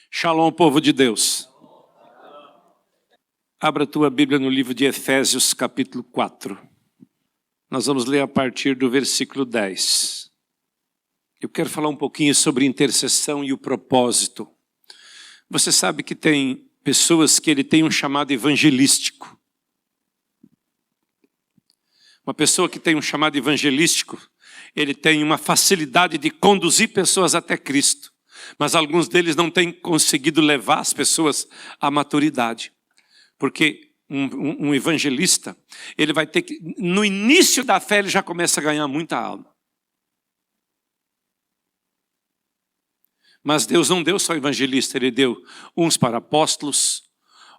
Shalom, povo de Deus. Abra a tua Bíblia no livro de Efésios, capítulo 4. Nós vamos ler a partir do versículo 10. Eu quero falar um pouquinho sobre intercessão e o propósito. Você sabe que tem pessoas que ele tem um chamado evangelístico. Uma pessoa que tem um chamado evangelístico, ele tem uma facilidade de conduzir pessoas até Cristo. Mas alguns deles não têm conseguido levar as pessoas à maturidade. Porque um evangelista, ele vai ter que, no início da fé, ele já começa a ganhar muita alma. Mas Deus não deu só evangelista, Ele deu uns para apóstolos,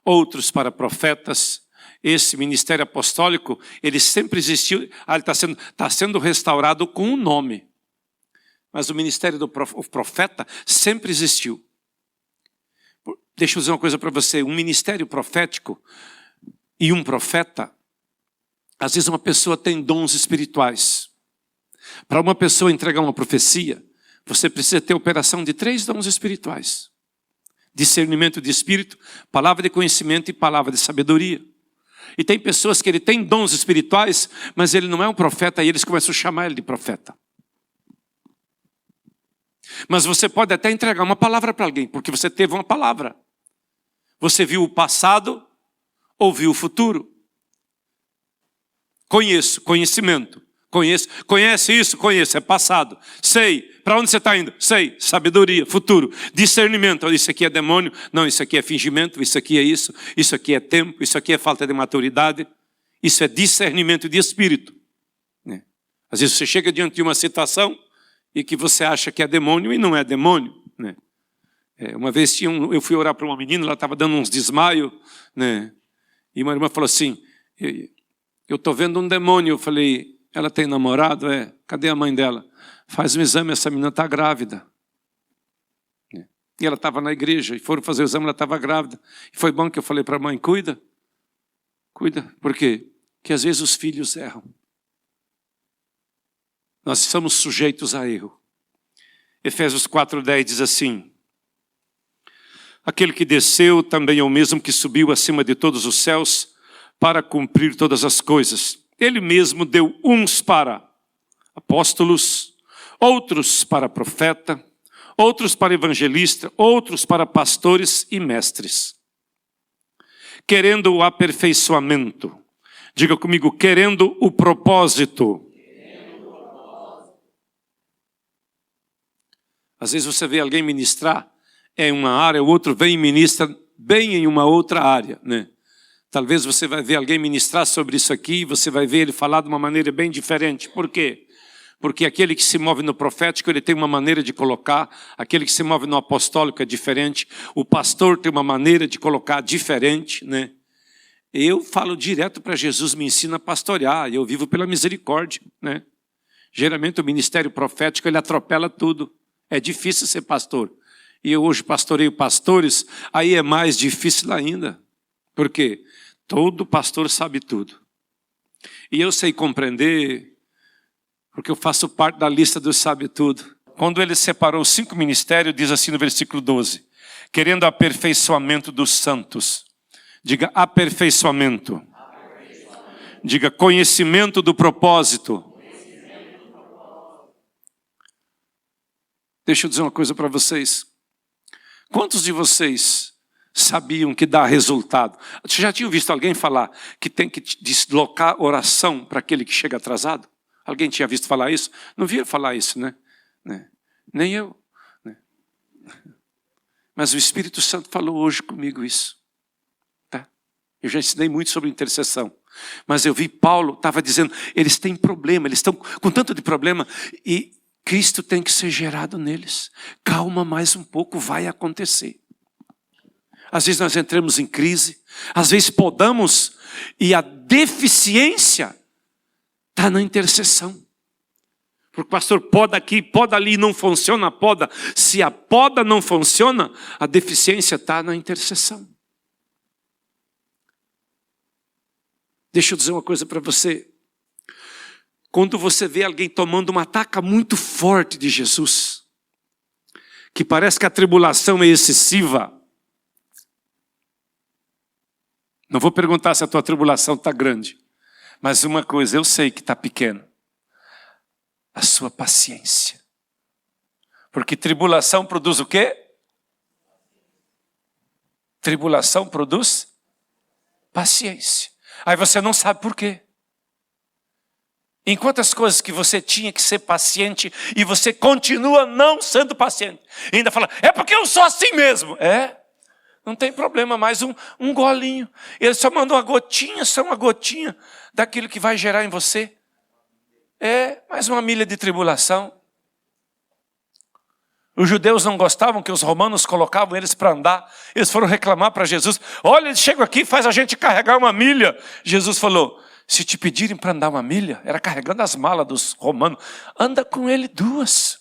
outros para profetas. Esse ministério apostólico, ele sempre existiu, ele está sendo restaurado com um nome. Mas o ministério do profeta sempre existiu. Deixa eu dizer uma coisa para você, um ministério profético e um profeta, às vezes uma pessoa tem dons espirituais. Para uma pessoa entregar uma profecia, você precisa ter operação de 3 dons espirituais. Discernimento de espírito, palavra de conhecimento e palavra de sabedoria. E tem pessoas que ele tem dons espirituais, mas ele não é um profeta e eles começam a chamar ele de profeta. Mas você pode até entregar uma palavra para alguém, porque você teve uma palavra. Você viu o passado ou viu o futuro. Conhecimento. Conhece isso? Conheço, é passado. Sei. Para onde você está indo? Sei. Sabedoria, futuro. Discernimento. Isso aqui é demônio. Não, isso aqui é fingimento. Isso aqui é isso. Isso aqui é tempo. Isso aqui é falta de maturidade. Isso é discernimento de espírito. Às vezes você chega diante de uma situação e que você acha que é demônio e não é demônio. Uma vez eu fui orar para uma menina, ela estava dando uns desmaios, e uma irmã falou assim, eu estou vendo um demônio. Eu falei, ela tem namorado? Cadê a mãe dela? Faz um exame, essa menina está grávida. E ela estava na igreja, e foram fazer o exame, ela estava grávida. E foi bom que eu falei para a mãe, cuida. Por quê? Porque às vezes os filhos erram. Nós estamos sujeitos a erro. Efésios 4:10 diz assim, aquele que desceu também é o mesmo que subiu acima de todos os céus para cumprir todas as coisas. Ele mesmo deu uns para apóstolos, outros para profeta, outros para evangelista, outros para pastores e mestres. Querendo o aperfeiçoamento. Diga comigo, querendo o propósito. Às vezes você vê alguém ministrar em uma área, o outro vem e ministra bem em uma outra área, Talvez você vai ver alguém ministrar sobre isso aqui, você vai ver ele falar de uma maneira bem diferente. Por quê? Porque aquele que se move no profético, ele tem uma maneira de colocar, aquele que se move no apostólico é diferente, o pastor tem uma maneira de colocar diferente, Eu falo direto para Jesus, me ensina a pastorear, eu vivo pela misericórdia, Geralmente o ministério profético, ele atropela tudo. É difícil ser pastor. E eu hoje pastoreio pastores, aí é mais difícil ainda. Por quê? Todo pastor sabe tudo. E eu sei compreender, porque eu faço parte da lista dos sabe tudo. Quando ele separou os 5 ministérios, diz assim no versículo 12, querendo aperfeiçoamento dos santos. Diga aperfeiçoamento. Diga conhecimento do propósito. Deixa eu dizer uma coisa para vocês. Quantos de vocês sabiam que dá resultado? Você já tinha visto alguém falar que tem que deslocar oração para aquele que chega atrasado? Alguém tinha visto falar isso? Não via falar isso, Nem eu. Mas o Espírito Santo falou hoje comigo isso. Eu já ensinei muito sobre intercessão. Mas eu vi Paulo, estava dizendo, eles têm problema, eles estão com tanto de problema e Cristo tem que ser gerado neles. Calma mais um pouco, vai acontecer. Às vezes nós entramos em crise, às vezes podamos, e a deficiência está na intercessão. Porque o pastor poda aqui, poda ali, não funciona a poda. Se a poda não funciona, a deficiência está na intercessão. Deixa eu dizer uma coisa para você. Quando você vê alguém tomando uma taca muito forte de Jesus, que parece que a tribulação é excessiva. Não vou perguntar se a tua tribulação está grande, mas uma coisa eu sei que está pequena: a sua paciência. Porque tribulação produz o quê? Tribulação produz paciência. Aí você não sabe por quê. Enquanto as coisas que você tinha que ser paciente e você continua não sendo paciente. E ainda fala, é porque eu sou assim mesmo. Não tem problema, mais um golinho. Ele só mandou uma gotinha, só uma gotinha daquilo que vai gerar em você. Mais uma milha de tribulação. Os judeus não gostavam que os romanos colocavam eles para andar. Eles foram reclamar para Jesus. Olha, eles chegam aqui e faz a gente carregar uma milha. Jesus falou, se te pedirem para andar uma milha, era carregando as malas dos romanos. Anda com ele 2.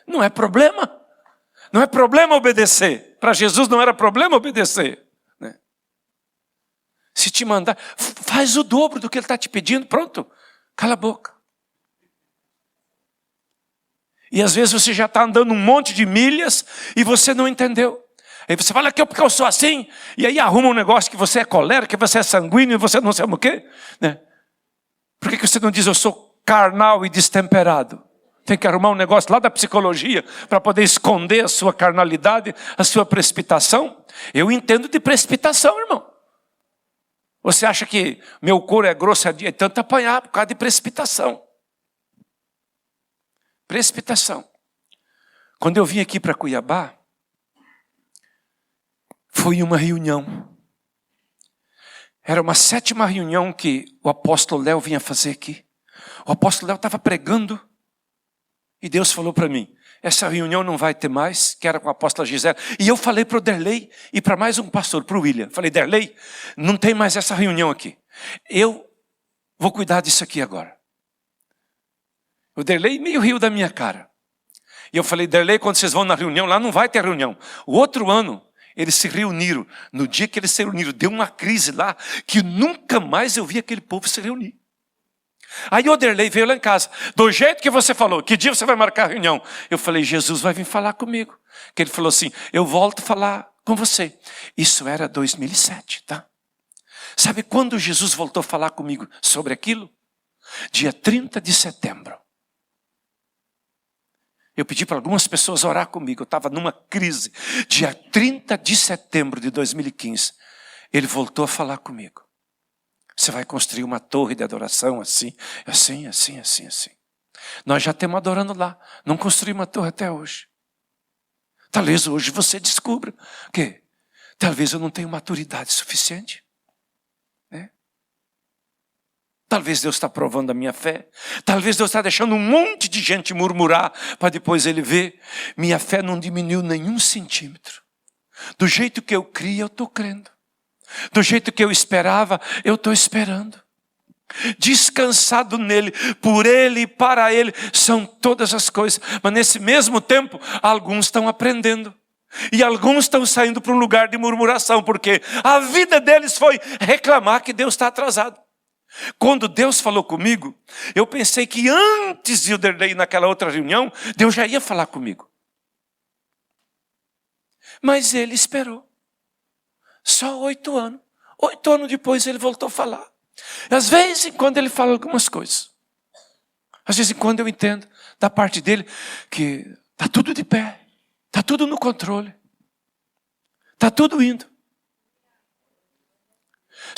Não é problema. Não é problema obedecer. Para Jesus não era problema obedecer. Né? Se te mandar, faz o dobro do que ele está te pedindo. Pronto, cala a boca. E às vezes você já está andando um monte de milhas e você não entendeu. Aí você fala que porque eu sou assim, e aí arruma um negócio que você é colérico, que você é sanguíneo, e você não sabe o quê. Né? Por que você não diz eu sou carnal e destemperado? Tem que arrumar um negócio lá da psicologia para poder esconder a sua carnalidade, a sua precipitação. Eu entendo de precipitação, irmão. Você acha que meu couro é grosso é tanto apanhar por causa de precipitação. Precipitação. Quando eu vim aqui para Cuiabá, foi uma reunião. Era uma 7ª reunião que o apóstolo Léo vinha fazer aqui. O apóstolo Léo estava pregando e Deus falou para mim, essa reunião não vai ter mais, que era com a apóstola Gisele. E eu falei para o Derlei e para mais um pastor, para o William. Falei, Derlei, não tem mais essa reunião aqui. Eu vou cuidar disso aqui agora. O Derlei meio riu da minha cara. E eu falei, Derlei, quando vocês vão na reunião, lá não vai ter reunião. O outro ano, eles se reuniram. No dia que eles se reuniram, deu uma crise lá, que nunca mais eu vi aquele povo se reunir. Aí o Derlei veio lá em casa. Do jeito que você falou, que dia você vai marcar a reunião? Eu falei, Jesus vai vir falar comigo. Que ele falou assim, eu volto a falar com você. Isso era 2007, tá? Sabe quando Jesus voltou a falar comigo sobre aquilo? Dia 30 de setembro. Eu pedi para algumas pessoas orar comigo. Eu estava numa crise. Dia 30 de setembro de 2015. Ele voltou a falar comigo. Você vai construir uma torre de adoração assim. Nós já estamos adorando lá. Não construímos uma torre até hoje. Talvez hoje você descubra que talvez eu não tenha maturidade suficiente. Talvez Deus está provando a minha fé. Talvez Deus está deixando um monte de gente murmurar para depois ele ver. Minha fé não diminuiu nenhum centímetro. Do jeito que eu criei, eu estou crendo. Do jeito que eu esperava, eu estou esperando. Descansado nele, por ele e para ele, são todas as coisas. Mas nesse mesmo tempo, alguns estão aprendendo. E alguns estão saindo para um lugar de murmuração, porque a vida deles foi reclamar que Deus está atrasado. Quando Deus falou comigo, eu pensei que antes de eu ir naquela outra reunião, Deus já ia falar comigo. Mas ele esperou. Só 8 anos. 8 anos depois ele voltou a falar. Às vezes em quando ele fala algumas coisas. Às vezes em quando eu entendo da parte dele que está tudo de pé. Está tudo no controle. Está tudo indo.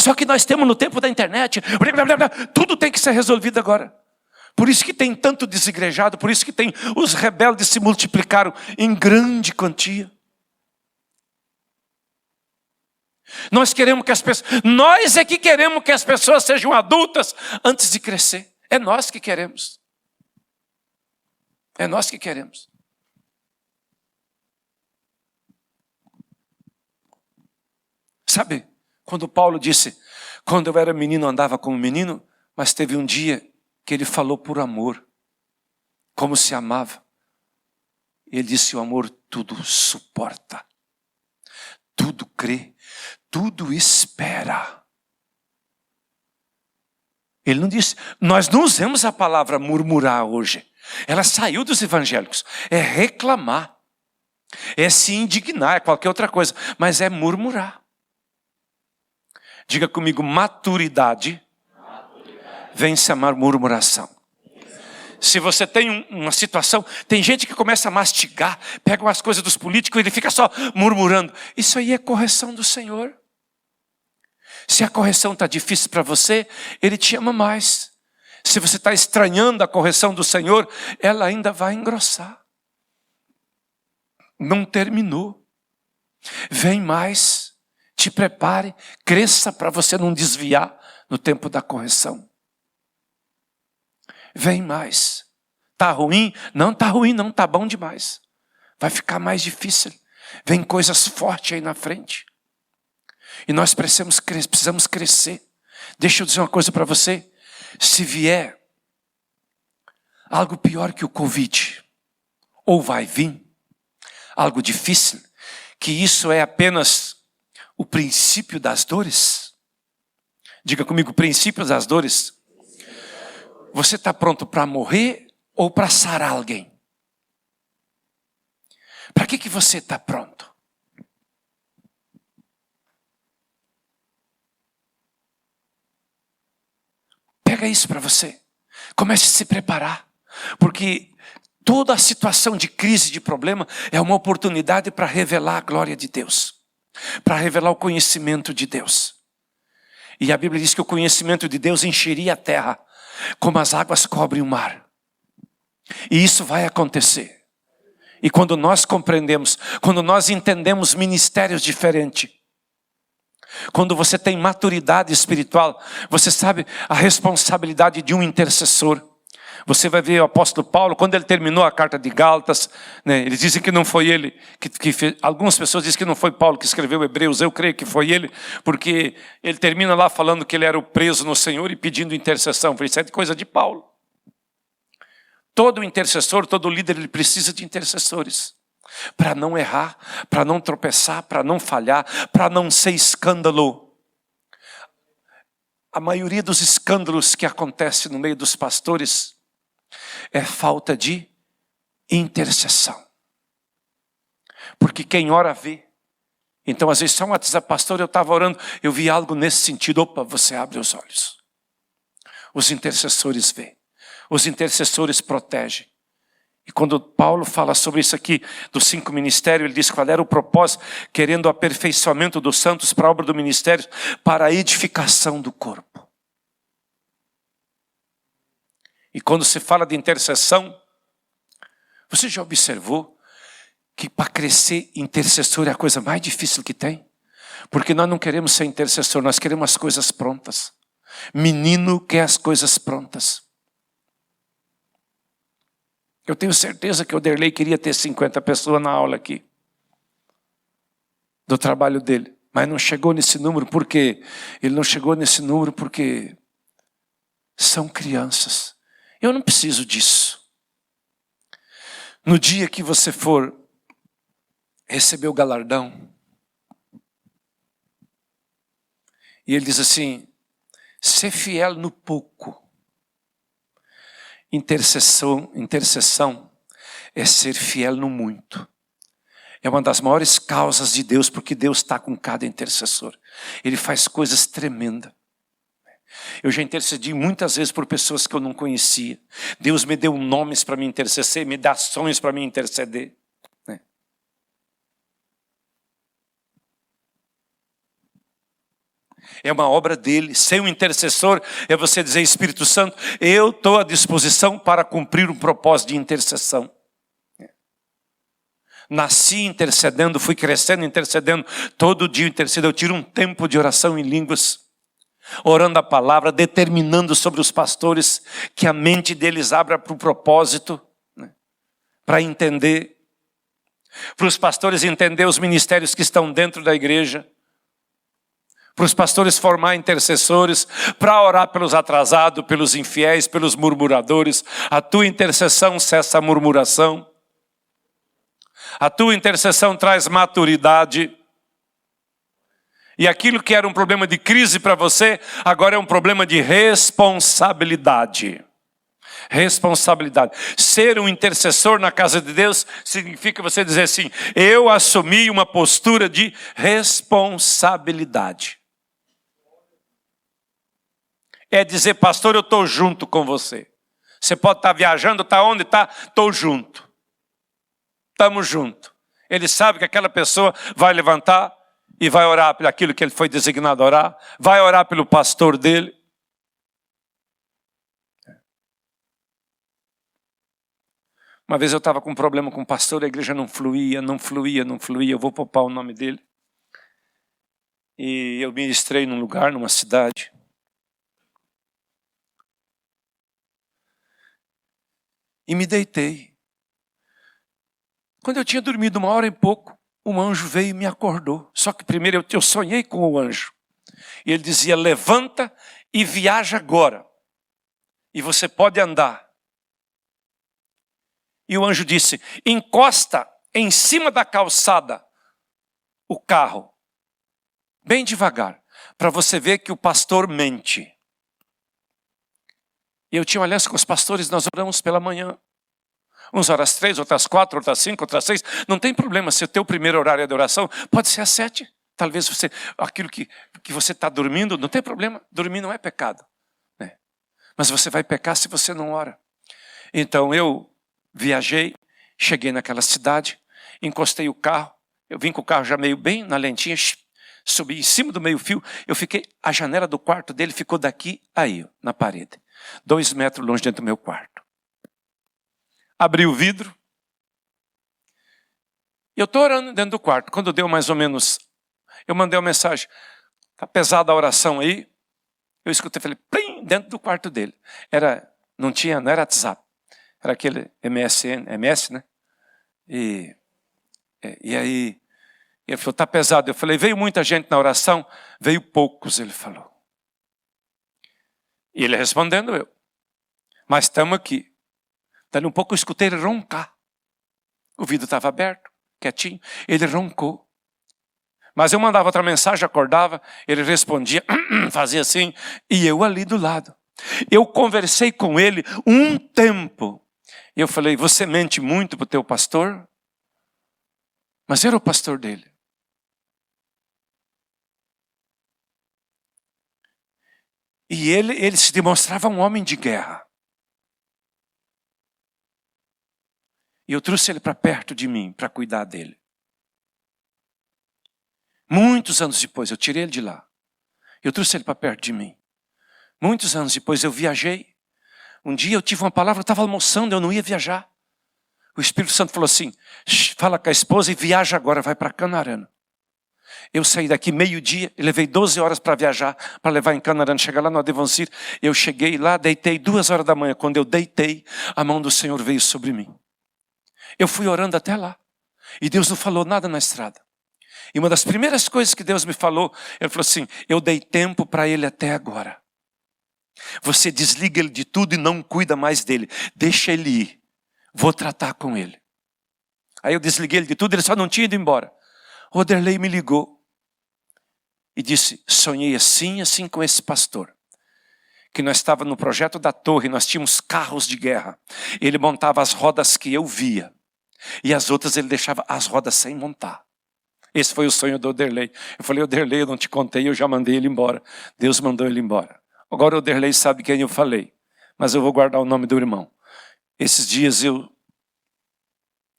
Só que nós temos no tempo da internet, tudo tem que ser resolvido agora. Por isso que tem tanto desigrejado, por isso que tem os rebeldes se multiplicaram em grande quantia. Nós queremos que as pessoas, nós é que queremos que as pessoas sejam adultas antes de crescer. É nós que queremos. É nós que queremos. Sabe? Quando Paulo disse, quando eu era menino andava como menino, mas teve um dia que ele falou por amor, como se amava. Ele disse, o amor tudo suporta, tudo crê, tudo espera. Ele não disse, nós não usamos a palavra murmurar hoje. Ela saiu dos evangélicos, é reclamar. é se indignar, é qualquer outra coisa, mas é murmurar. Diga comigo, maturidade vence a murmuração. Se você tem uma situação, tem gente que começa a mastigar, pega umas coisas dos políticos e ele fica só murmurando. Isso aí é correção do Senhor. Se a correção está difícil para você, Ele te ama mais. Se você está estranhando a correção do Senhor, ela ainda vai engrossar. Não terminou. Vem mais, te prepare, cresça para você não desviar no tempo da correção. Vem mais. Está ruim? Não está ruim, não, está bom demais. Vai ficar mais difícil. Vem coisas fortes aí na frente. E nós precisamos crescer. Deixa eu dizer uma coisa para você. Se vier algo pior que o Covid, ou vai vir algo difícil, que isso é apenas o princípio das dores. Diga comigo, o princípio das dores. Você está pronto para morrer ou para sarar alguém? Para que você está pronto? Pega isso para você. Comece a se preparar. Porque toda a situação de crise, de problema, é uma oportunidade para revelar a glória de Deus. Para revelar o conhecimento de Deus. E a Bíblia diz que o conhecimento de Deus encheria a terra, como as águas cobrem o mar. E isso vai acontecer. E quando nós compreendemos, quando nós entendemos ministérios diferentes, quando você tem maturidade espiritual, você sabe a responsabilidade de um intercessor. Você vai ver o apóstolo Paulo, quando ele terminou a carta de Gálatas, né, eles dizem que não foi ele que fez. Algumas pessoas dizem que não foi Paulo que escreveu Hebreus. Eu creio que foi ele, porque ele termina lá falando que ele era o preso no Senhor e pedindo intercessão. Isso é coisa de Paulo. Todo intercessor, todo líder, ele precisa de intercessores. Para não errar, para não tropeçar, para não falhar, para não ser escândalo. A maioria dos escândalos que acontecem no meio dos pastores é falta de intercessão. Porque quem ora vê. Então às vezes só um WhatsApp, pastor, eu estava orando, eu vi algo nesse sentido. Opa, você abre os olhos. Os intercessores vê. Os intercessores protegem. E quando Paulo fala sobre isso aqui, dos 5 ministérios, ele diz qual era o propósito, querendo o aperfeiçoamento dos santos para a obra do ministério, para a edificação do corpo. E quando se fala de intercessão, você já observou que para crescer intercessor é a coisa mais difícil que tem? Porque nós não queremos ser intercessor, nós queremos as coisas prontas. Menino quer as coisas prontas. Eu tenho certeza que o Derlei queria ter 50 pessoas na aula aqui. Do trabalho dele. Mas não chegou nesse número porque... Ele não chegou nesse número porque... São crianças. Eu não preciso disso. No dia que você for receber o galardão, e ele diz assim, ser fiel no pouco. Intercessão é ser fiel no muito. É uma das maiores causas de Deus, porque Deus está com cada intercessor. Ele faz coisas tremendas. Eu já intercedi muitas vezes por pessoas que eu não conhecia. Deus me deu nomes para me interceder, me dá sonhos para me interceder. É uma obra dele. Ser um intercessor é você dizer, Espírito Santo, eu estou à disposição para cumprir um propósito de intercessão. Nasci intercedendo, fui crescendo intercedendo, todo dia intercedendo. Eu tiro um tempo de oração em línguas, orando a palavra, determinando sobre os pastores que a mente deles abra para o propósito, para entender, para os pastores entender os ministérios que estão dentro da igreja, para os pastores formar intercessores, para orar pelos atrasados, pelos infiéis, pelos murmuradores. A tua intercessão cessa a murmuração. A tua intercessão traz maturidade. E aquilo que era um problema de crise para você, agora é um problema de responsabilidade. Responsabilidade. Ser um intercessor na casa de Deus significa você dizer assim: eu assumi uma postura de responsabilidade. É dizer, pastor, eu estou junto com você. Você pode estar viajando, está onde está? Estou junto. Estamos juntos. Ele sabe que aquela pessoa vai levantar e vai orar por aquilo que ele foi designado a orar. Vai orar pelo pastor dele. Uma vez eu estava com um problema com o pastor, a igreja não fluía. Eu vou poupar o nome dele. E eu ministrei num lugar, numa cidade. E me deitei. Quando eu tinha dormido 1 hora e pouco, um anjo veio e me acordou. Só que primeiro eu sonhei com o anjo. E ele dizia, levanta e viaja agora. E você pode andar. E o anjo disse, encosta em cima da calçada o carro. Bem devagar. Para você ver que o pastor mente. E eu tinha uma aliança com os pastores, nós oramos pela manhã. Uns oram às 3, outras às 4, outras às 5, outras às 6. Não tem problema, se o teu primeiro horário de oração pode ser às 7. Talvez você, aquilo que você está dormindo, não tem problema. Dormir não é pecado. Né? Mas você vai pecar se você não ora. Então eu viajei, cheguei naquela cidade, encostei o carro. Eu vim com o carro já meio bem na lentinha, subi em cima do meio fio. Eu fiquei, a janela do quarto dele ficou daqui aí, na parede. 2 metros longe dentro do meu quarto. Abri o vidro. Eu estou orando dentro do quarto. Quando deu mais ou menos, eu mandei uma mensagem. Está pesada a oração aí. Eu escutei, falei, plim, dentro do quarto dele. Não era WhatsApp. Era aquele MS, né? E aí, ele falou, está pesado. Eu falei, veio muita gente na oração? Veio poucos, ele falou. E ele respondendo, eu. Mas estamos aqui. Daí um pouco eu escutei ele roncar. O vidro estava aberto, quietinho. Ele roncou. Mas eu mandava outra mensagem, acordava. Ele respondia, fazia assim. E eu ali do lado. Eu conversei com ele um tempo. E eu falei, você mente muito para o teu pastor? Mas era o pastor dele. E ele se demonstrava um homem de guerra. E eu trouxe ele para perto de mim, para cuidar dele. Muitos anos depois, eu tirei ele de lá. Eu trouxe ele para perto de mim. Muitos anos depois, eu viajei. Um dia eu tive uma palavra, eu estava almoçando, eu não ia viajar. O Espírito Santo falou assim, fala com a esposa e viaja agora, vai para Canarana. Eu saí daqui meio-dia e levei 12 horas para viajar, para levar em Canarana, chegar lá no Adevancir. Eu cheguei lá, deitei 2 horas da manhã. Quando eu deitei, a mão do Senhor veio sobre mim. Eu fui orando até lá. E Deus não falou nada na estrada. E uma das primeiras coisas que Deus me falou, Ele falou assim, eu dei tempo para ele até agora. Você desliga ele de tudo e não cuida mais dele. Deixa ele ir. Vou tratar com ele. Aí eu desliguei ele de tudo, ele só não tinha ido embora. O Oderley me ligou e disse, sonhei assim com esse pastor. Que nós estávamos no projeto da torre, nós tínhamos carros de guerra. Ele montava as rodas que eu via. E as outras ele deixava as rodas sem montar. Esse foi o sonho do Oderley. Eu falei, Oderley, eu não te contei, eu já mandei ele embora. Deus mandou ele embora. Agora o Oderley sabe quem eu falei. Mas eu vou guardar o nome do irmão. Esses dias eu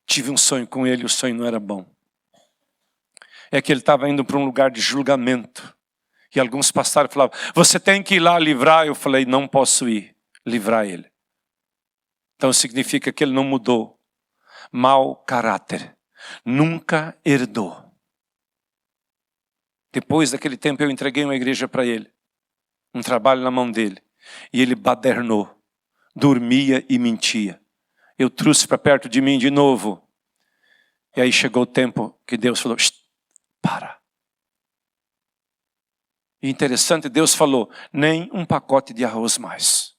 tive um sonho com ele, o sonho não era bom. É que ele estava indo para um lugar de julgamento. E alguns pastores falavam, você tem que ir lá livrar. Eu falei, não posso ir livrar ele. Então significa que ele não mudou. Mau caráter. Nunca herdou. Depois daquele tempo eu entreguei uma igreja para ele. Um trabalho na mão dele. E ele badernou. Dormia e mentia. Eu trouxe para perto de mim de novo. E aí chegou o tempo que Deus falou, para. E interessante, Deus falou, nem um pacote de arroz mais.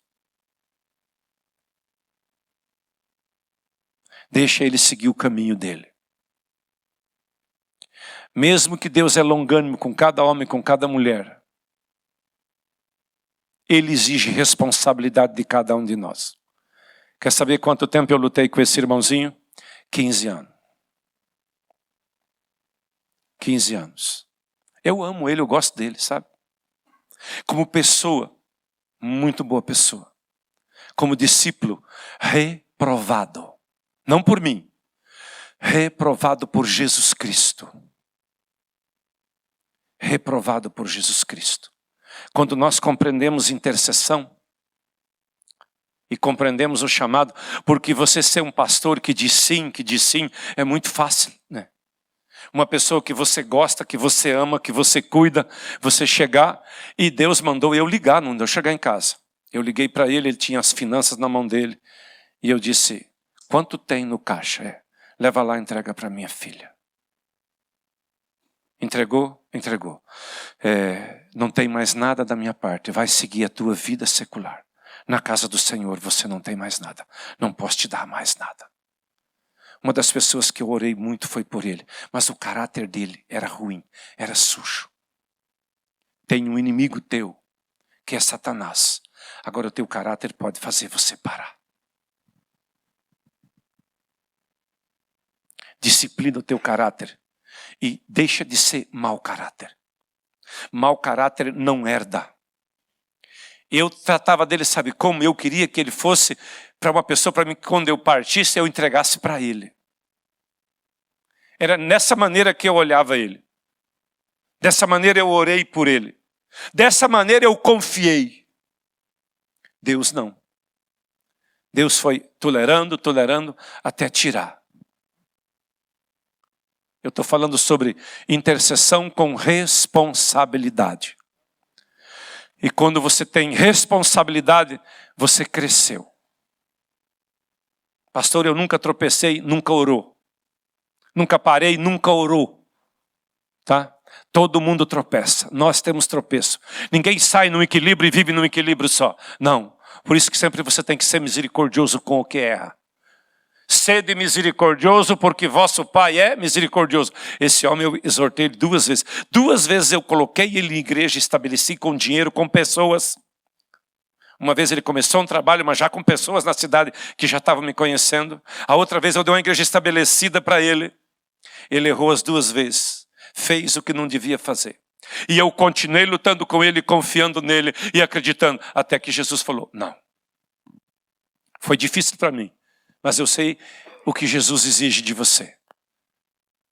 Deixa ele seguir o caminho dele. Mesmo que Deus é longânimo com cada homem, com cada mulher, Ele exige responsabilidade de cada um de nós. Quer saber quanto tempo eu lutei com esse irmãozinho? 15 anos. 15 anos. Eu amo ele, eu gosto dele, sabe? Como pessoa, muito boa pessoa. Como discípulo, reprovado. Não por mim. Reprovado por Jesus Cristo. Reprovado por Jesus Cristo. Quando nós compreendemos intercessão e compreendemos o chamado, porque você ser um pastor que diz sim, é muito fácil, né? Uma pessoa que você gosta, que você ama, que você cuida, você chegar, e Deus mandou eu ligar, não deu chegar em casa. Eu liguei para ele, ele tinha as finanças na mão dele, e eu disse, quanto tem no caixa? Leva lá e entrega para minha filha. Entregou? Entregou. Não tem mais nada da minha parte, vai seguir a tua vida secular. Na casa do Senhor você não tem mais nada, não posso te dar mais nada. Uma das pessoas que eu orei muito foi por ele, mas o caráter dele era ruim, era sujo. Tem um inimigo teu, que é Satanás. Agora o teu caráter pode fazer você parar. Disciplina o teu caráter e deixa de ser mau caráter. Mau caráter não herda. Eu tratava dele, sabe como? Eu queria que ele fosse para uma pessoa, para mim, que quando eu partisse, eu entregasse para ele. Era nessa maneira que eu olhava ele. Dessa maneira eu orei por ele. Dessa maneira eu confiei. Deus não. Deus foi tolerando, até tirar. Eu estou falando sobre intercessão com responsabilidade. E quando você tem responsabilidade, você cresceu. Pastor, eu nunca tropecei, nunca orou. Nunca parei, nunca orou. Tá? Todo mundo tropeça. Nós temos tropeço. Ninguém sai no equilíbrio e vive no equilíbrio só. Não. Por isso que sempre você tem que ser misericordioso com o que erra. Sede misericordioso, porque vosso Pai é misericordioso. Esse homem eu exortei ele 2 vezes. 2 vezes eu coloquei ele em igreja, estabeleci com dinheiro, com pessoas. Uma vez ele começou um trabalho, mas já com pessoas na cidade que já estavam me conhecendo. A outra vez eu dei uma igreja estabelecida para ele. Ele errou as 2 vezes. Fez o que não devia fazer. E eu continuei lutando com ele, confiando nele e acreditando. Até que Jesus falou, não. Foi difícil para mim. Mas eu sei o que Jesus exige de você.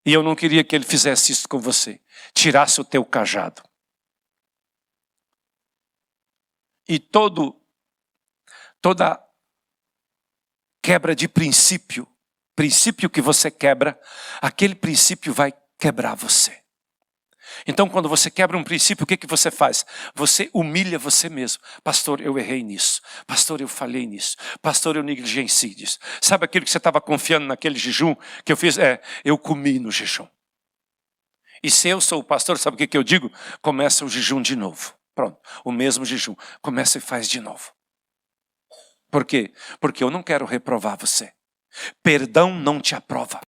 E eu não queria que ele fizesse isso com você. Tirasse o teu cajado. E toda quebra de princípio que você quebra, aquele princípio vai quebrar você. Então quando você quebra um princípio, o que você faz? Você humilha você mesmo. Pastor, eu errei nisso. Pastor, eu falhei nisso. Pastor, eu negligenciei nisso. Sabe aquilo que você estava confiando naquele jejum que eu fiz? Eu comi no jejum. E se eu sou o pastor, sabe o que eu digo? Começa o jejum de novo. Pronto, o mesmo jejum. Começa e faz de novo. Por quê? Porque eu não quero reprovar você. Perdão não te aprova.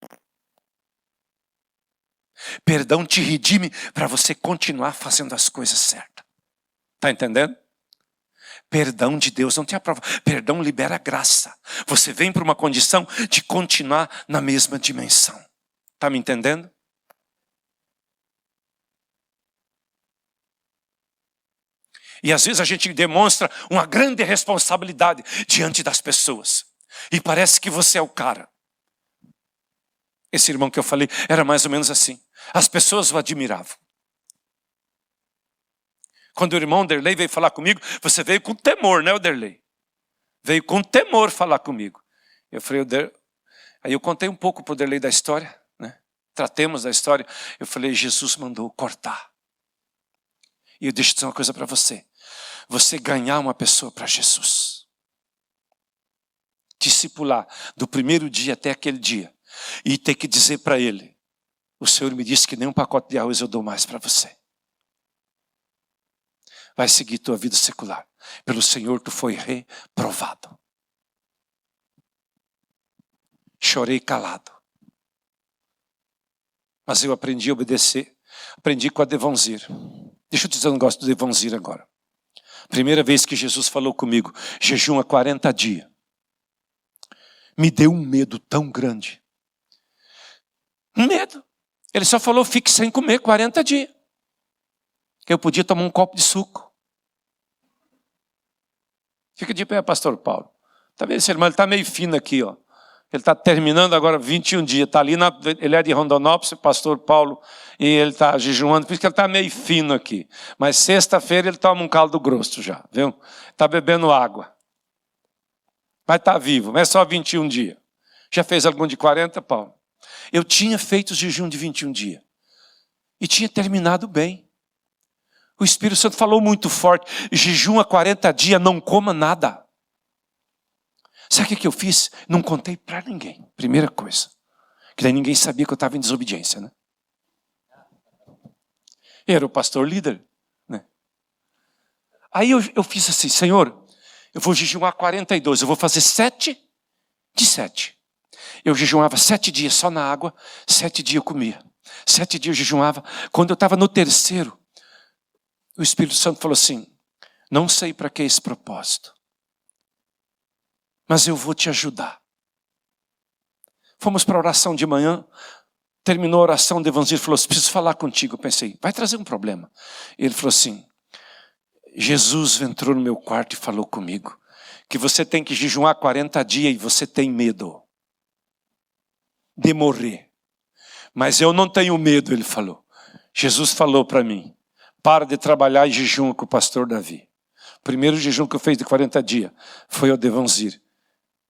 Perdão te redime para você continuar fazendo as coisas certas. Está entendendo? Perdão de Deus não te aprova. Perdão libera graça. Você vem para uma condição de continuar na mesma dimensão. Está me entendendo? E às vezes a gente demonstra uma grande responsabilidade diante das pessoas. E parece que você é o cara. Esse irmão que eu falei era mais ou menos assim. As pessoas o admiravam. Quando o irmão Derlei veio falar comigo, você veio com temor, né, Derlei? Veio com temor falar comigo. Eu falei, aí eu contei um pouco para o Derlei da história, né? Tratemos da história. Eu falei, Jesus mandou cortar. E eu deixo dizer uma coisa para você. Você ganhar uma pessoa para Jesus. Discipular do primeiro dia até aquele dia. E ter que dizer para ele, o Senhor me disse que nem um pacote de arroz eu dou mais para você. Vai seguir tua vida secular. Pelo Senhor tu foi reprovado. Chorei calado. Mas eu aprendi a obedecer. Aprendi com a Devonzir. Deixa eu te dizer um negócio do Devonzir agora. Primeira vez que Jesus falou comigo, jejum há 40 dias. me deu um medo tão grande. Um medo. Ele só falou, fique sem comer 40 dias. Que eu podia tomar um copo de suco. Fica de pé, pastor Paulo. Tá vendo esse irmão? Ele está meio fino aqui, ó. Ele está terminando agora 21 dias. Tá ali ele é de Rondonópolis, pastor Paulo, e ele está jejuando, por isso que ele está meio fino aqui. Mas sexta-feira ele toma um caldo grosso já, viu? Está bebendo água. Mas está vivo, mas é só 21 dias. Já fez algum de 40, Paulo? Eu tinha feito o jejum de 21 dias. E tinha terminado bem. O Espírito Santo falou muito forte. Jejum a 40 dias, não coma nada. Sabe o que eu fiz? Não contei para ninguém. Primeira coisa. Que daí ninguém sabia que eu estava em desobediência, né? Eu era o pastor líder, né? Aí eu fiz assim, Senhor, eu vou jejuar 42, eu vou fazer 7 de 7. Eu jejuava 7 dias só na água, 7 dias eu comia. 7 dias eu jejuava. Quando eu estava no terceiro, o Espírito Santo falou assim, não sei para que esse propósito, mas eu vou te ajudar. Fomos para a oração de manhã, terminou a oração do evangelho, falou assim, preciso falar contigo. Eu pensei, vai trazer um problema. Ele falou assim, Jesus entrou no meu quarto e falou comigo, que você tem que jejuar 40 dias e você tem medo de morrer. Mas eu não tenho medo, ele falou. Jesus falou para mim, para de trabalhar em jejum com o pastor Davi. O primeiro jejum que eu fiz de 40 dias foi o de Vanzir,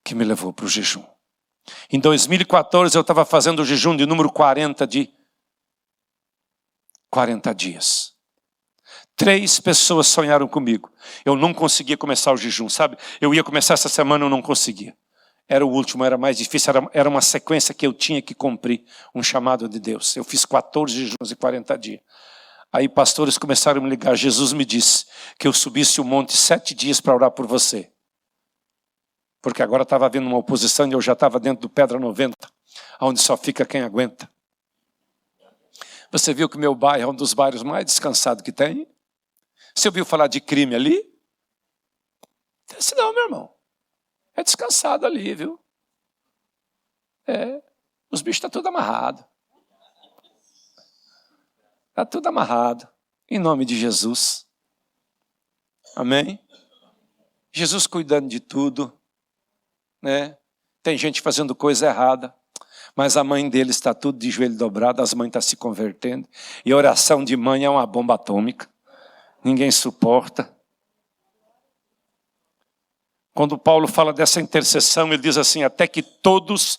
que me levou para o jejum. Em 2014 eu estava fazendo o jejum de número 40 de 40 dias. 3 pessoas sonharam comigo. Eu não conseguia começar o jejum, sabe? Eu ia começar essa semana, eu não conseguia. Era o último, era mais difícil, era uma sequência que eu tinha que cumprir, um chamado de Deus. Eu fiz 14 jejuns de 40 dias. Aí pastores começaram a me ligar. Jesus me disse que eu subisse o monte 7 dias para orar por você. Porque agora estava havendo uma oposição e eu já estava dentro do Pedra 90, onde só fica quem aguenta. Você viu que meu bairro é um dos bairros mais descansados que tem? Você ouviu falar de crime ali? Não, meu irmão. É descansado ali, viu? Os bichos estão tudo amarrados. Está tudo amarrado. Em nome de Jesus. Amém? Jesus cuidando de tudo. Né? Tem gente fazendo coisa errada. Mas a mãe dele está tudo de joelho dobrado. As mães estão se convertendo. E a oração de mãe é uma bomba atômica. Ninguém suporta. Quando Paulo fala dessa intercessão, ele diz assim, até que todos,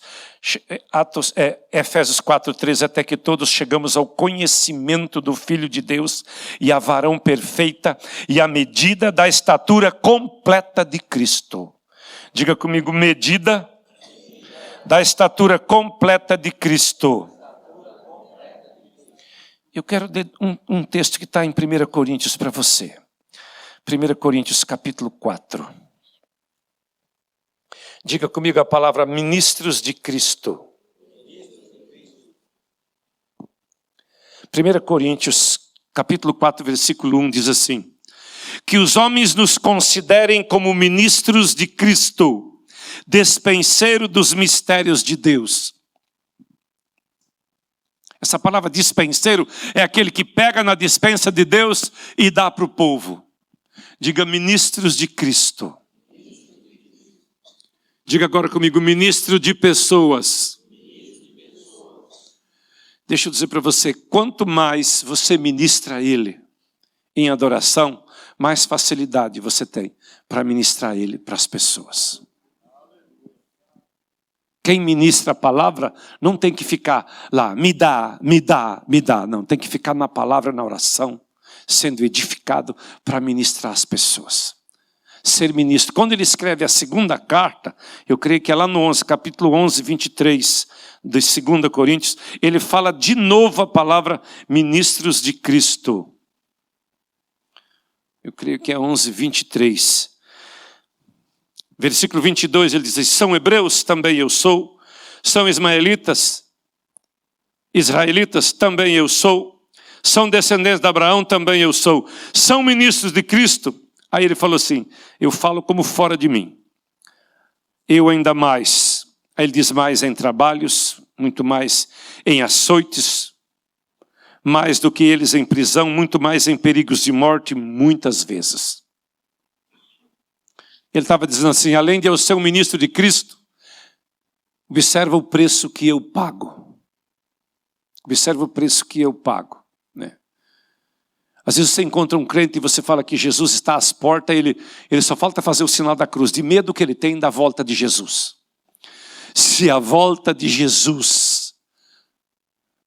Efésios 4:13, até que todos chegamos ao conhecimento do Filho de Deus e à varão perfeita e à medida da estatura completa de Cristo. Diga comigo, medida da estatura completa de Cristo. Eu quero ler um texto que está em 1 Coríntios para você. 1 Coríntios capítulo 4. Diga comigo a palavra ministros de Cristo. 1 Coríntios, capítulo 4, versículo 1 diz assim, que os homens nos considerem como ministros de Cristo, despenseiro dos mistérios de Deus. Essa palavra despenseiro é aquele que pega na despensa de Deus e dá para o povo. Diga ministros de Cristo. Diga agora comigo, ministro de pessoas. Deixa eu dizer para você, quanto mais você ministra a Ele em adoração, mais facilidade você tem para ministrar Ele para as pessoas. Quem ministra a palavra não tem que ficar lá, me dá, me dá, me dá. Não, tem que ficar na palavra, na oração, sendo edificado para ministrar as pessoas. Ser ministro. Quando ele escreve a segunda carta, eu creio que é lá no capítulo 11, 23 de 2 Coríntios, ele fala de novo a palavra ministros de Cristo. Eu creio que é 11, 23. Versículo 22, ele diz, são hebreus? Também eu sou. São israelitas? Também eu sou. São descendentes de Abraão? Também eu sou. São ministros de Cristo? Aí ele falou assim, eu falo como fora de mim. Eu ainda mais, Aí ele diz mais em trabalhos, muito mais em açoites, mais do que eles em prisão, muito mais em perigos de morte, muitas vezes. Ele estava dizendo assim, além de eu ser um ministro de Cristo, observa o preço que eu pago. Observa o preço que eu pago. Né? Às vezes você encontra um crente e você fala que Jesus está às portas, ele só falta fazer o sinal da cruz, de medo que ele tem da volta de Jesus. Se a volta de Jesus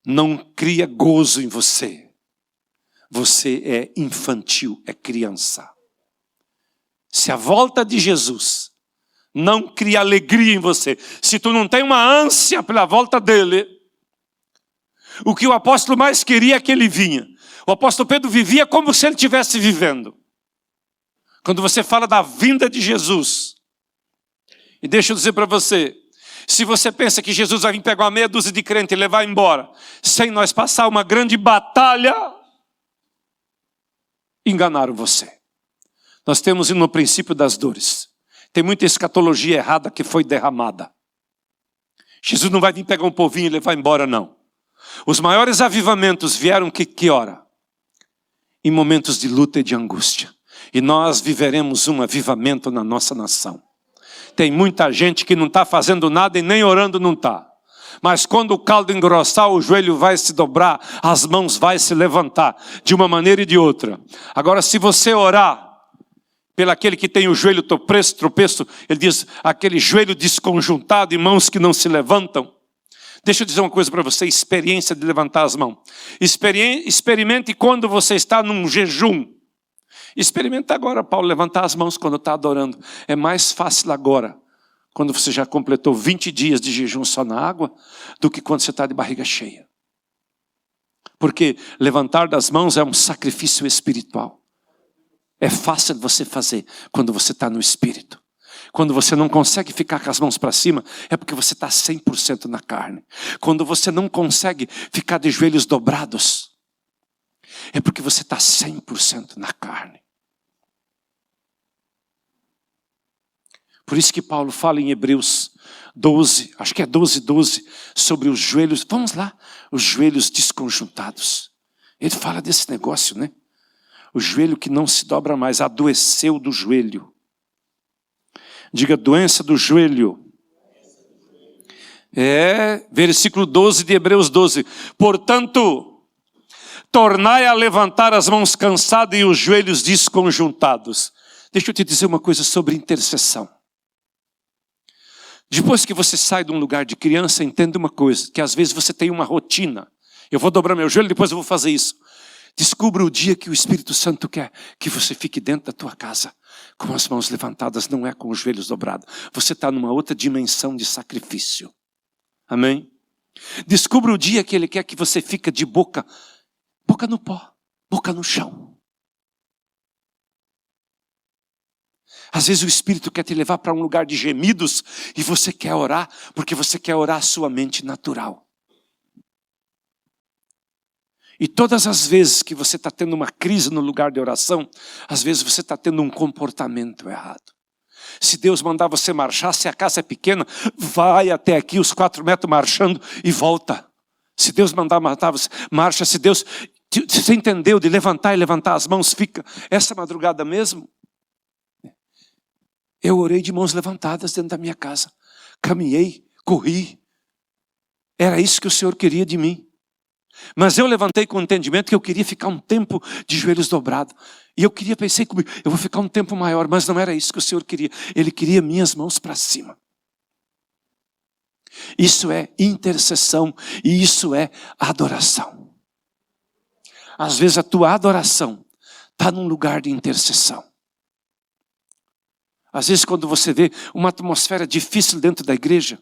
não cria gozo em você, você é infantil, é criança. Se a volta de Jesus não cria alegria em você, se tu não tem uma ânsia pela volta dele, o que o apóstolo mais queria é que ele vinha. O apóstolo Pedro vivia como se ele estivesse vivendo. Quando você fala da vinda de Jesus, e deixa eu dizer para você, se você pensa que Jesus vai vir pegar uma meia dúzia de crente e levar embora, sem nós passar uma grande batalha, enganaram você. Nós temos no princípio das dores. Tem muita escatologia errada que foi derramada. Jesus não vai vir pegar um povinho e levar embora, não. Os maiores avivamentos vieram que hora? Em momentos de luta e de angústia. E nós viveremos um avivamento na nossa nação. Tem muita gente que não está fazendo nada e nem orando não está. Mas quando o caldo engrossar, o joelho vai se dobrar, as mãos vai se levantar, de uma maneira e de outra. Agora, se você orar pelo aquele que tem o joelho tropeço, ele diz, aquele joelho desconjuntado e mãos que não se levantam. Deixa eu dizer uma coisa para você, experiência de levantar as mãos. Experimente quando você está num jejum. Experimenta agora, Paulo, levantar as mãos quando está adorando. É mais fácil agora, quando você já completou 20 dias de jejum só na água, do que quando você está de barriga cheia. Porque levantar das mãos é um sacrifício espiritual. É fácil você fazer quando você está no Espírito. Quando você não consegue ficar com as mãos para cima, é porque você está 100% na carne. Quando você não consegue ficar de joelhos dobrados, é porque você está 100% na carne. Por isso que Paulo fala em Hebreus 12, acho que é 12, sobre os joelhos, vamos lá, os joelhos desconjuntados. Ele fala desse negócio, né? O joelho que não se dobra mais, adoeceu do joelho. Diga, doença do joelho. Versículo 12 de Hebreus 12. Portanto, tornai a levantar as mãos cansadas e os joelhos desconjuntados. Deixa eu te dizer uma coisa sobre intercessão. Depois que você sai de um lugar de criança, entenda uma coisa, que às vezes você tem uma rotina. Eu vou dobrar meu joelho, depois eu vou fazer isso. Descubra o dia que o Espírito Santo quer que você fique dentro da tua casa, com as mãos levantadas, não é com os joelhos dobrados. Você está numa outra dimensão de sacrifício. Amém? Descubra o dia que Ele quer que você fique de boca no pó, boca no chão. Às vezes o Espírito quer te levar para um lugar de gemidos e você quer orar, porque você quer orar a sua mente natural. E todas as vezes que você está tendo uma crise no lugar de oração, às vezes você está tendo um comportamento errado. Se Deus mandar você marchar, se a casa é pequena, vai até aqui os 4 metros marchando e volta. Se Deus mandar matar você, marcha. Se Deus, você entendeu de levantar e levantar as mãos, fica. Essa madrugada mesmo, eu orei de mãos levantadas dentro da minha casa. Caminhei, corri. Era isso que o Senhor queria de mim. Mas eu levantei com o entendimento que eu queria ficar um tempo de joelhos dobrados. E eu pensei comigo, eu vou ficar um tempo maior, mas não era isso que o Senhor queria. Ele queria minhas mãos para cima. Isso é intercessão e isso é adoração. Às vezes a tua adoração está num lugar de intercessão. Às vezes quando você vê uma atmosfera difícil dentro da igreja,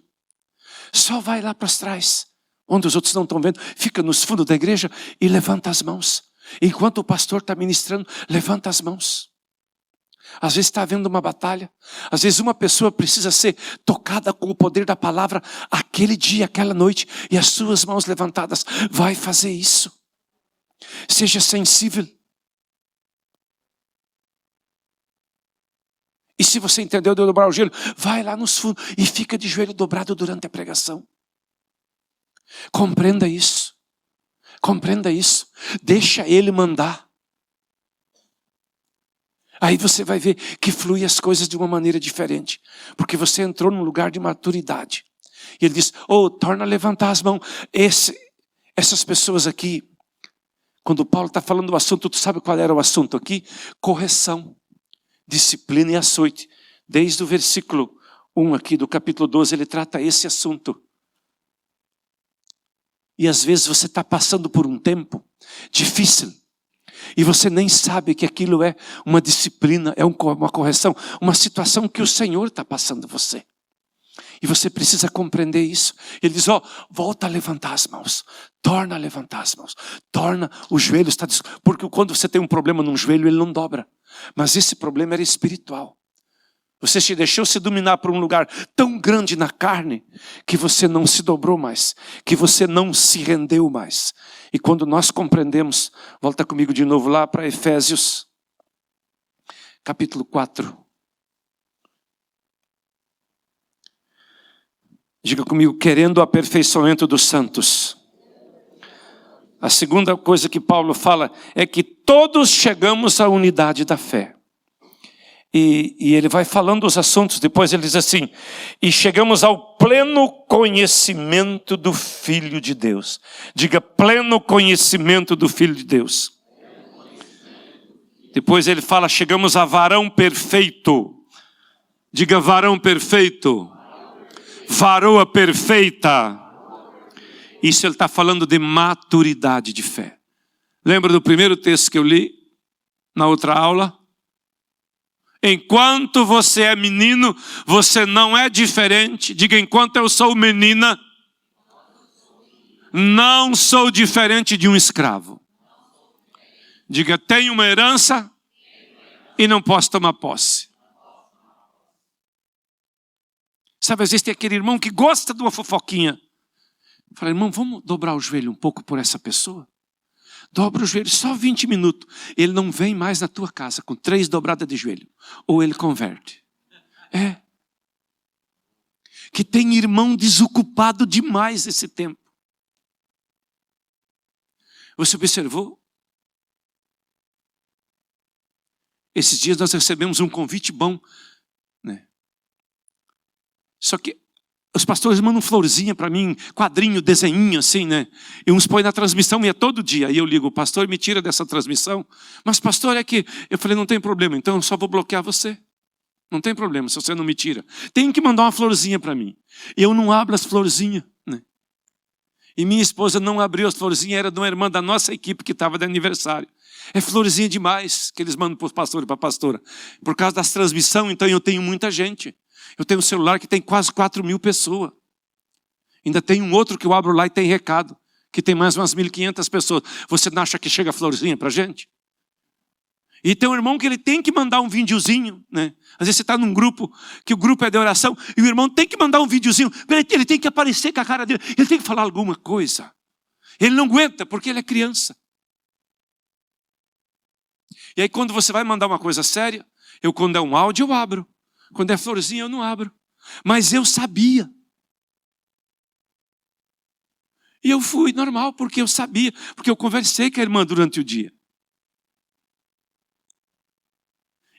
só vai lá para trás, onde os outros não estão vendo, fica nos fundos da igreja e levanta as mãos. Enquanto o pastor está ministrando, levanta as mãos. Às vezes está havendo uma batalha, às vezes uma pessoa precisa ser tocada com o poder da palavra aquele dia, aquela noite, e as suas mãos levantadas, vai fazer isso. Seja sensível. E se se você entendeu de dobrar o joelho, vai lá nos fundos e fica de joelho dobrado durante a pregação. Compreenda isso. Compreenda isso. Deixa Ele mandar. Aí você vai ver que flui as coisas de uma maneira diferente. Porque você entrou num lugar de maturidade. E Ele diz, torna a levantar as mãos. Essas pessoas aqui, quando Paulo está falando do assunto, tu sabe qual era o assunto aqui? Correção, disciplina e açoite. Desde o versículo 1 aqui do capítulo 12, ele trata esse assunto. E às vezes você está passando por um tempo difícil. E você nem sabe que aquilo é uma disciplina, é uma correção, uma situação que o Senhor está passando você. E você precisa compreender isso. Ele diz, volta a levantar as mãos. Torna a levantar as mãos. Torna o joelho. Porque quando você tem um problema num joelho, ele não dobra. Mas esse problema era espiritual. Você se deixou se dominar por um lugar tão grande na carne, que você não se dobrou mais. Que você não se rendeu mais. E quando nós compreendemos, volta comigo de novo lá para Efésios, capítulo 4. Diga comigo, querendo o aperfeiçoamento dos santos. A segunda coisa que Paulo fala é que todos chegamos à unidade da fé. E ele vai falando os assuntos, depois ele diz assim, e chegamos ao pleno conhecimento do Filho de Deus. Diga, pleno conhecimento do Filho de Deus. Depois ele fala, chegamos a varão perfeito. Diga, varão perfeito. Varoa perfeita. Isso ele está falando de maturidade de fé. Lembra do primeiro texto que eu li na outra aula? Enquanto você é menino, você não é diferente. Diga, enquanto eu sou menina, não sou diferente de um escravo. Diga, tenho uma herança e não posso tomar posse. Sabe, às vezes tem aquele irmão que gosta de uma fofoquinha. Fala, irmão, vamos dobrar o joelho um pouco por essa pessoa? Dobra o joelho só 20 minutos. Ele não vem mais na tua casa com 3 dobradas de joelho. Ou ele converte. Que tem irmão desocupado demais esse tempo. Você observou? Esses dias nós recebemos um convite bom, né? Só que os pastores mandam florzinha para mim, quadrinho, desenhinho assim, né? E uns põem na transmissão e é todo dia. Aí eu ligo, pastor, me tira dessa transmissão. Mas pastor, é que... Eu falei, não tem problema, então eu só vou bloquear você. Não tem problema se você não me tira. Tem que mandar uma florzinha para mim. Eu não abro as florzinhas, né? E minha esposa não abriu as florzinhas, era de uma irmã da nossa equipe que estava de aniversário. É florzinha demais que eles mandam para os pastores e para a pastora. Por causa das transmissões, então eu tenho muita gente. Eu tenho um celular que tem quase 4.000 pessoas. Ainda tem um outro que eu abro lá e tem recado, que tem mais umas 1.500 pessoas. Você não acha que chega florzinha para a gente? E tem um irmão que ele tem que mandar um videozinho, né? Às vezes você está num grupo, que o grupo é de oração, e o irmão tem que mandar um videozinho. Ele tem que aparecer com a cara dele, ele tem que falar alguma coisa. Ele não aguenta, porque ele é criança. E aí quando você vai mandar uma coisa séria, quando é um áudio eu abro. Quando é florzinha eu não abro. Mas eu sabia. E eu fui normal, porque eu sabia. Porque eu conversei com a irmã durante o dia.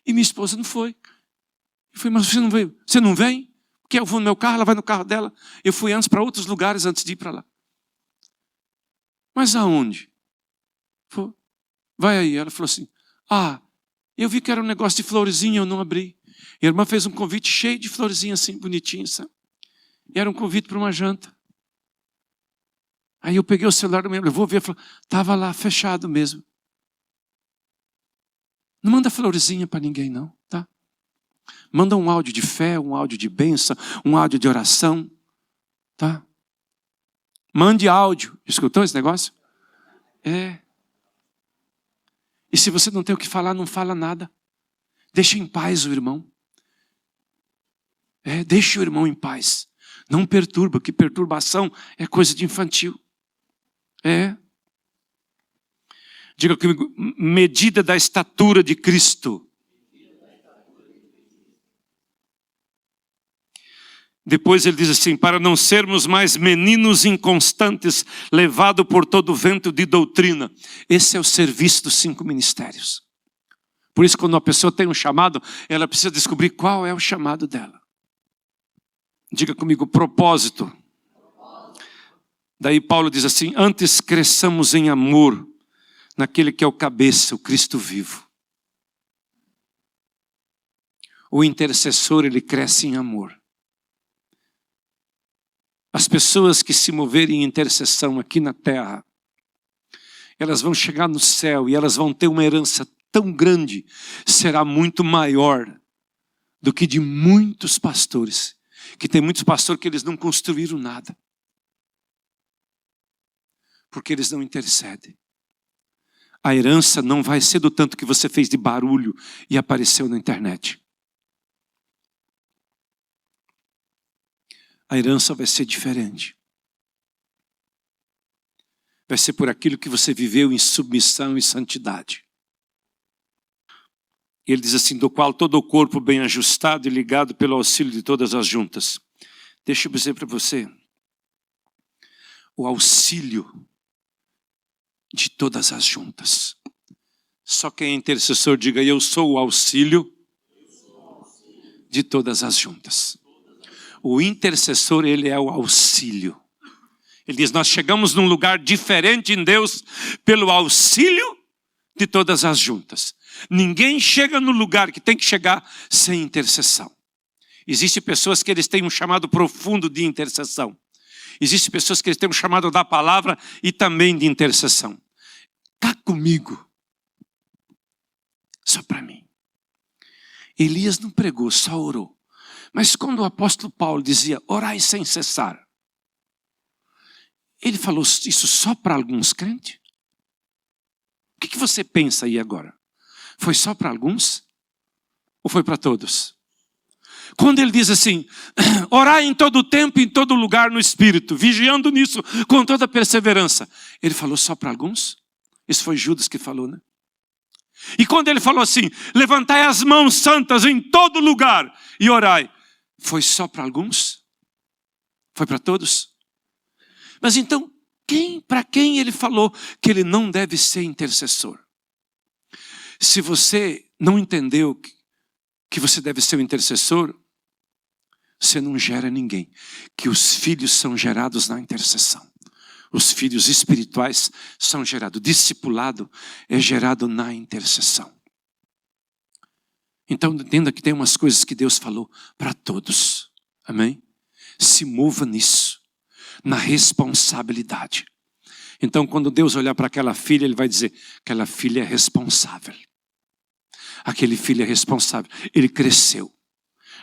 E minha esposa não foi. Eu falei, mas você não veio? Você não vem? Porque eu vou no meu carro, ela vai no carro dela. Eu fui antes para outros lugares antes de ir para lá. Mas aonde? Falei, vai aí. Ela falou assim, eu vi que era um negócio de florzinha, eu não abri. E a irmã fez um convite cheio de florzinha assim, bonitinho, sabe? E era um convite para uma janta. Aí eu peguei o celular do meu, eu vou ver, estava lá, fechado mesmo. Não manda florzinha para ninguém não, tá? Manda um áudio de fé, um áudio de bênção, um áudio de oração, tá? Mande áudio. Escutou esse negócio? E se você não tem o que falar, não fala nada. Deixa em paz o irmão. Deixa o irmão em paz. Não perturba, que perturbação é coisa de infantil. Diga comigo, medida da estatura de Cristo. Depois ele diz assim, para não sermos mais meninos inconstantes, levados por todo vento de doutrina. Esse é o serviço dos 5 ministérios. Por isso, quando uma pessoa tem um chamado, ela precisa descobrir qual é o chamado dela. Diga comigo, propósito. Daí Paulo diz assim, antes cresçamos em amor, naquele que é o cabeça, o Cristo vivo. O intercessor, ele cresce em amor. As pessoas que se moverem em intercessão aqui na terra, elas vão chegar no céu e elas vão ter uma herança tão grande, será muito maior do que de muitos pastores. Que tem muitos pastores que eles não construíram nada. Porque eles não intercedem. A herança não vai ser do tanto que você fez de barulho e apareceu na internet. A herança vai ser diferente. Vai ser por aquilo que você viveu em submissão e santidade. Ele diz assim, do qual todo o corpo bem ajustado e ligado pelo auxílio de todas as juntas. Deixa eu dizer para você, o auxílio de todas as juntas. Só quem é intercessor diga, eu sou o auxílio de todas as juntas. O intercessor, ele é o auxílio. Ele diz, nós chegamos num lugar diferente em Deus pelo auxílio de todas as juntas. Ninguém chega no lugar que tem que chegar sem intercessão. Existem pessoas que eles têm um chamado profundo de intercessão. Existem pessoas que eles têm um chamado da palavra e também de intercessão. Está comigo. Só para mim. Elias não pregou, só orou. Mas quando o apóstolo Paulo dizia, orai sem cessar. Ele falou isso só para alguns crentes? O que você pensa aí agora? Foi só para alguns? Ou foi para todos? Quando ele diz assim, orai em todo tempo, em todo lugar no Espírito, vigiando nisso com toda perseverança. Ele falou só para alguns? Isso foi Judas que falou, né? E quando ele falou assim, levantai as mãos santas em todo lugar e orai. Foi só para alguns? Foi para todos? Mas então, para quem ele falou que ele não deve ser intercessor? Se você não entendeu que você deve ser o intercessor, você não gera ninguém. Que os filhos são gerados na intercessão. Os filhos espirituais são gerados. Discipulado é gerado na intercessão. Então entenda que tem umas coisas que Deus falou para todos. Amém? Se mova nisso. Na responsabilidade. Então quando Deus olhar para aquela filha, Ele vai dizer, aquela filha é responsável. Aquele filho é responsável. Ele cresceu.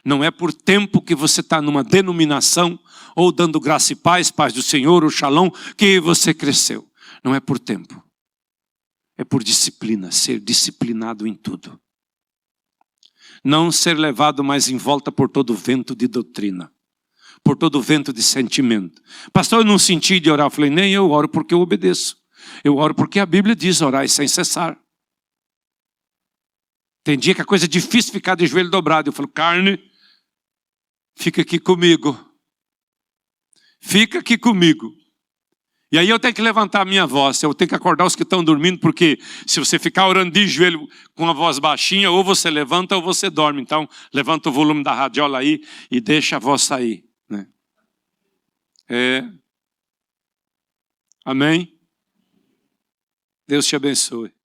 Não é por tempo que você está numa denominação, ou dando graça e paz do Senhor, ou shalom, que você cresceu. Não é por tempo. É por disciplina, ser disciplinado em tudo. Não ser levado mais em volta por todo vento de doutrina. Por todo vento de sentimento. Pastor, eu não senti de orar. Eu falei, nem eu oro porque eu obedeço. Eu oro porque a Bíblia diz orar sem cessar. Tem dia que a coisa é difícil ficar de joelho dobrado. Eu falo, carne, fica aqui comigo. Fica aqui comigo. E aí eu tenho que levantar a minha voz. Eu tenho que acordar os que estão dormindo, porque se você ficar orando de joelho com a voz baixinha, ou você levanta ou você dorme. Então, levanta o volume da radiola aí e deixa a voz sair. Né? Amém? Deus te abençoe.